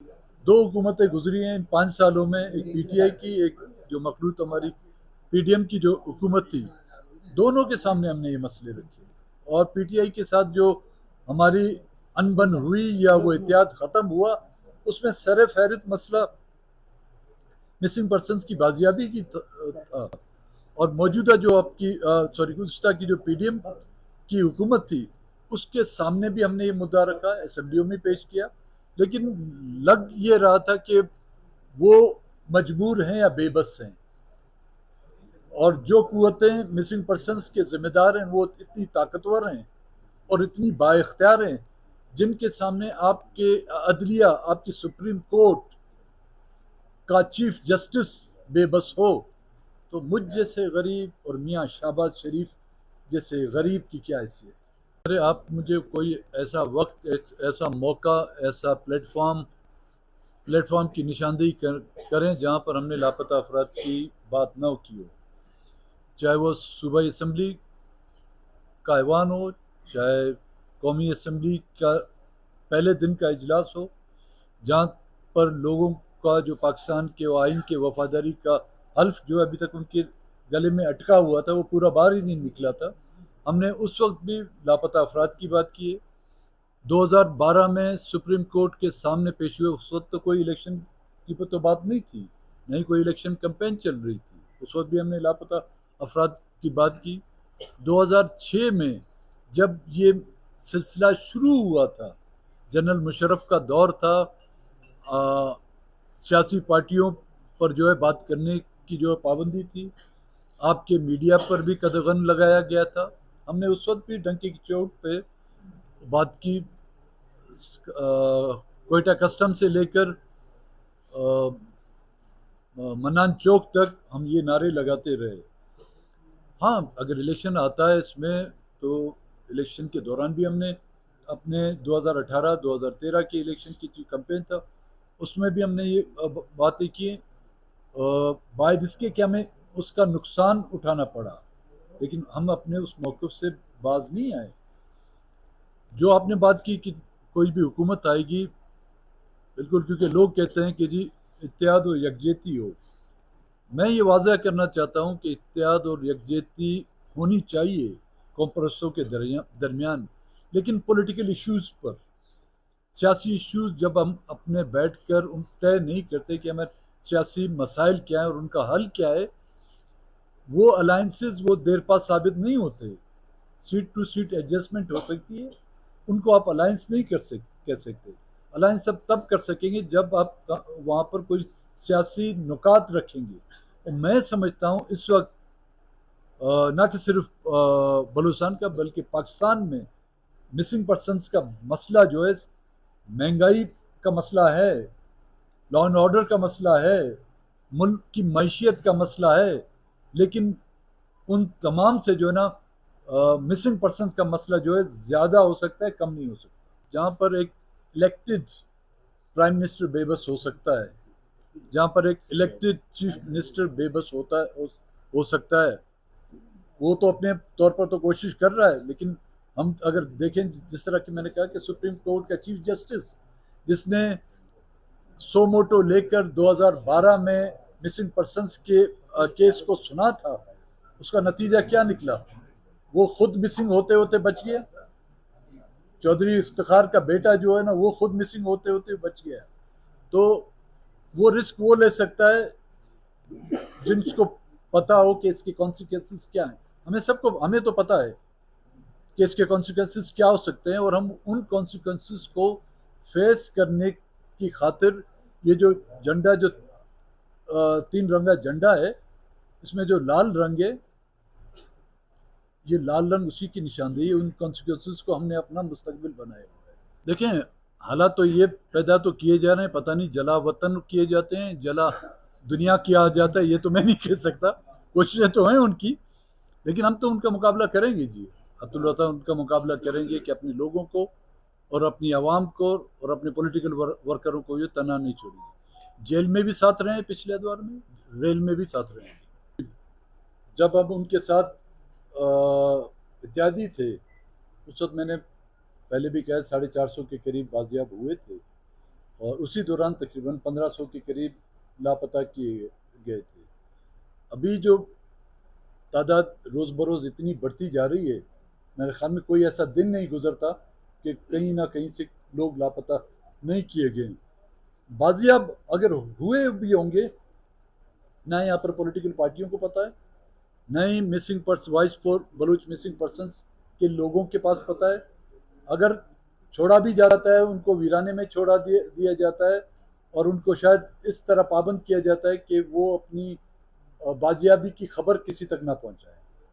दो हुकूमतें गुजरी हैं इन 5 सालों में, एक पीटीआई की, एक जो मखलूत हमारी पीडीएम की जो हुकूमत थी, दोनों के सामने हमने ये मसले रखे। और पीटीआई के साथ जो हमारी अनबन हुई या वो इत्तेहाद ख़त्म हुआ, उसमें सर फहरिस्त मसला मिसिंग पर्सनस की बाजियाबी की था। और मौजूदा जो आपकी गुज़श्ता की जो पीडीएम की हुकूमत थी, उसके सामने भी हमने ये मुद्दा रखा, असेंबलियों में पेश किया, लेकिन लग ये रहा था कि वो मजबूर हैं या बेबस हैं। और जो कुव्वतें मिसिंग पर्सनस के जिम्मेदार हैं वो इतनी ताकतवर हैं और इतनी बाइख्तियार हैं, जिनके सामने आपके अदलिया, आपकी सुप्रीम कोर्ट का चीफ जस्टिस बेबस हो, तो मुझ जैसे गरीब और मियाँ शहबाज शरीफ जैसे गरीब की क्या हैसियत। अरे आप मुझे कोई ऐसा वक्त, ऐसा मौका, ऐसा प्लेटफॉर्म की निशानदेही करें जहाँ पर हमने लापता अफराद की बात न की हो, चाहे वो सूबाई असम्बली का ऐवान हो, चाहे कौमी असम्बली का पहले दिन का इजलास हो, जहाँ पर लोगों का जो पाकिस्तान के आइन के वफादारी का हल्फ जो अभी तक उनके गले में अटका हुआ था वो पूरा बाहर ही नहीं निकला था। हमने उस वक्त भी लापता अफराद की बात की है। 2012 में सुप्रीम कोर्ट के सामने पेश हुए, उस वक्त तो कोई इलेक्शन की तो बात नहीं थी, नहीं कोई इलेक्शन कैंपेन चल रही थी, उस वक्त भी हमने लापता अफराद की बात की। 2006 में जब ये सिलसिला शुरू हुआ था, जनरल मुशर्रफ का दौर था, सियासी पार्टियों पर जो है बात करने की जो है पाबंदी थी, आपके मीडिया पर भी कदगन लगाया गया था। हमने उस वक्त भी डंके की चोट पे बात की। कोयटा कस्टम से लेकर मन्नान चौक तक हम ये नारे लगाते रहे। हाँ, अगर इलेक्शन आता है इसमें, तो इलेक्शन के दौरान भी हमने अपने 2018-2013 के इलेक्शन की जो कैंपेन था, उसमें भी हमने ये बातें की, बाद इसके कि हमें उसका नुकसान उठाना पड़ा, लेकिन हम अपने उस मौक़िफ़ से बाज नहीं आए। जो आपने बात की कि कोई भी हुकूमत आएगी, बिल्कुल, क्योंकि लोग कहते हैं कि जी इत्तेहाद और यकजहती हो। मैं ये वाज़ह करना चाहता हूँ कि इत्तेहाद और यकजहती होनी चाहिए कॉम्प्रोमिसों के दरमियान, लेकिन पॉलिटिकल इश्यूज़ पर, सियासी इश्यूज़ जब हम अपने बैठ कर उन तय नहीं करते कि हमें सियासी मसाइल क्या हैं और उनका हल क्या है, वो अलाइंसेस वो देर पा साबित नहीं होते। सीट टू सीट एडजस्टमेंट हो सकती है, उनको आप अलायंस नहीं कह सकते। अलायंस अब तब कर सकेंगे जब आप वहाँ पर कोई सियासी नुकात रखेंगे। और मैं समझता हूँ इस वक्त ना कि सिर्फ बलूचिस्तान का, बल्कि पाकिस्तान में मिसिंग पर्सनस का मसला जो है, महंगाई का मसला है, लॉ एंड ऑर्डर का मसला है, मुल्क की मैशियत का मसला है, लेकिन उन तमाम से जो है ना मिसिंग पर्सनस का मसला जो है ज़्यादा हो सकता है, कम नहीं हो सकता। जहाँ पर एक इलेक्टेड प्राइम मिनिस्टर बेबस हो सकता है, जहाँ पर एक इलेक्टेड चीफ मिनिस्टर बेबस हो सकता है, वो तो अपने तौर पर तो कोशिश कर रहा है, लेकिन हम अगर देखें, जिस तरह की मैंने कहा कि सुप्रीम कोर्ट का चीफ जस्टिस, जिसने सो मोटो लेकर 2012 में मिसिंग पर्सनस के केस को सुना था, उसका नतीजा क्या निकला? वो खुद मिसिंग होते होते बच गया। चौधरी इफ्तिखार का बेटा जो है ना, वो खुद मिसिंग होते होते बच गया। तो वो रिस्क वो ले सकता है जिनको पता हो कि इसके कॉन्सिक्वेंसेस क्या हैं। हमें तो पता है कि इसके कॉन्सिक्वेंसेस क्या हो सकते हैं, और हम उन कॉन्सिक्वेंसेस को फेस करने की खातिर ये जो झंडा, जो 3 रंगा झंडा है, इसमें जो लाल रंग है, ये लाल रंग उसी की निशानदेही है। उन कॉन्सिक्वेंसेस को हमने अपना मुस्तकबिल बनाया हुआ है। देखें, हालात तो ये पैदा तो किए जा रहे हैं, पता नहीं जला वतन किए जाते हैं, जला दुनिया किया जाता है, ये तो मैं नहीं कह सकता। कोशिशें तो हैं उनकी, लेकिन हम तो उनका मुकाबला करेंगे जी। अब्दुल उनका मुकाबला करेंगे कि अपने लोगों को और अपनी आवाम को और अपने पॉलिटिकल वर्करों को ये तना नहीं छोड़ेंगे। जेल में भी साथ रहे हैं, पिछले अदवार में रेल में भी साथ रहे हैं। जब हम उनके साथ इत्यादि थे, उस वक्त मैंने पहले भी कहा 450 के करीब बाजियाब हुए थे। اور اسی دوران تقریباً 1500 کے قریب لاپتہ کیے گئے تھے. ابھی جو تعداد روز بروز اتنی بڑھتی جا رہی ہے، میرے خیال میں کوئی ایسا دن نہیں گزرتا کہ کہیں نہ کہیں سے لوگ لاپتہ نہیں کیے گئے. بازیاب اگر ہوئے بھی ہوں گے، نہ یہاں پر پولیٹیکل پارٹیوں کو پتہ ہے، نہ ہی missing person voice for Baloch missing persons کے لوگوں کے پاس پتہ ہے. اگر چھوڑا بھی جاتا ہے ان کو ویرانے میں چھوڑا دیا جاتا ہے، اور ان کو شاید اس طرح پابند کیا جاتا ہے کہ وہ اپنی بازیابی کی خبر کسی تک نہ پہنچائے.